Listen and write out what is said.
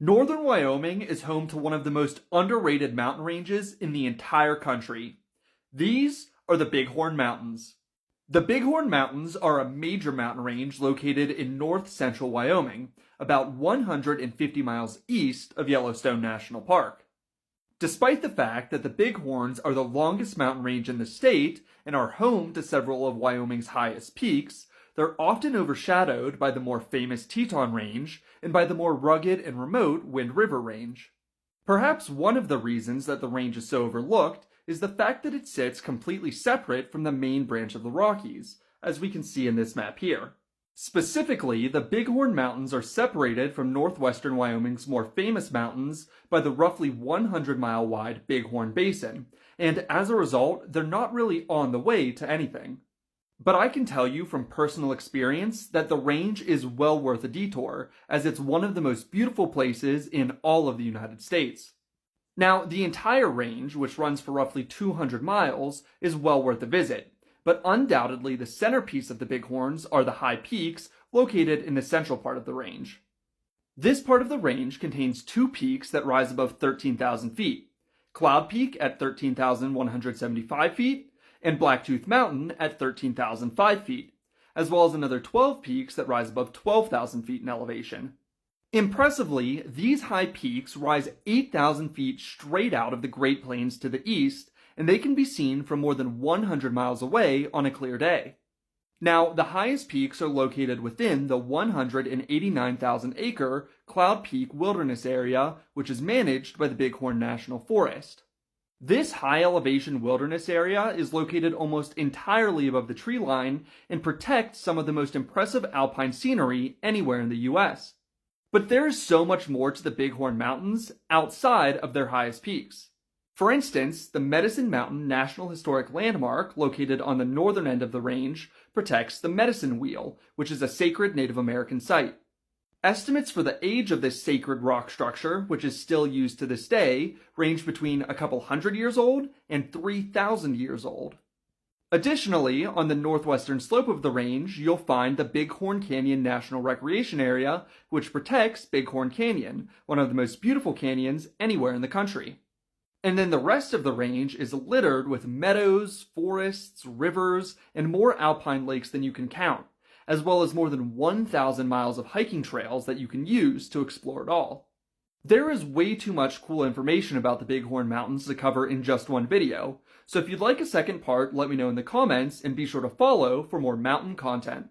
Northern Wyoming is home to one of the most underrated mountain ranges in the entire country. These are the Bighorn Mountains. The Bighorn Mountains are a major mountain range located in north central Wyoming, about 150 miles east of Yellowstone National Park. Despite the fact that the Bighorns are the longest mountain range in the state and are home to several of Wyoming's highest peaks, they're often overshadowed by the more famous Teton Range and by the more rugged and remote Wind River Range. Perhaps one of the reasons that the range is so overlooked is the fact that it sits completely separate from the main branch of the Rockies, as we can see in this map here. Specifically, the Bighorn Mountains are separated from northwestern Wyoming's more famous mountains by the roughly 100-mile wide Bighorn Basin, and as a result, they're not really on the way to anything. But I can tell you from personal experience that the range is well worth a detour, as it's one of the most beautiful places in all of the United States. Now, the entire range, which runs for roughly 200 miles, is well worth a visit, but undoubtedly the centerpiece of the Bighorns are the high peaks located in the central part of the range. This part of the range contains two peaks that rise above 13,000 feet, Cloud Peak at 13,175 feet, and Blacktooth Mountain at 13,005 feet, as well as another 12 peaks that rise above 12,000 feet in elevation. Impressively, these high peaks rise 8,000 feet straight out of the Great Plains to the east, and they can be seen from more than 100 miles away on a clear day. Now, the highest peaks are located within the 189,000-acre Cloud Peak Wilderness Area, which is managed by the Bighorn National Forest. This high-elevation wilderness area is located almost entirely above the tree line and protects some of the most impressive alpine scenery anywhere in the U.S. But there is so much more to the Bighorn Mountains outside of their highest peaks. For instance, the Medicine Mountain National Historic Landmark, located on the northern end of the range, protects the Medicine Wheel, which is a sacred Native American site. Estimates for the age of this sacred rock structure, which is still used to this day, range between a couple hundred years old and 3,000 years old. Additionally, on the northwestern slope of the range, you'll find the Bighorn Canyon National Recreation Area, which protects Bighorn Canyon, one of the most beautiful canyons anywhere in the country. And then the rest of the range is littered with meadows, forests, rivers, and more alpine lakes than you can count, as well as more than 1,000 miles of hiking trails that you can use to explore it all. There is way too much cool information about the Bighorn Mountains to cover in just one video, so if you'd like a second part, let me know in the comments and be sure to follow for more mountain content.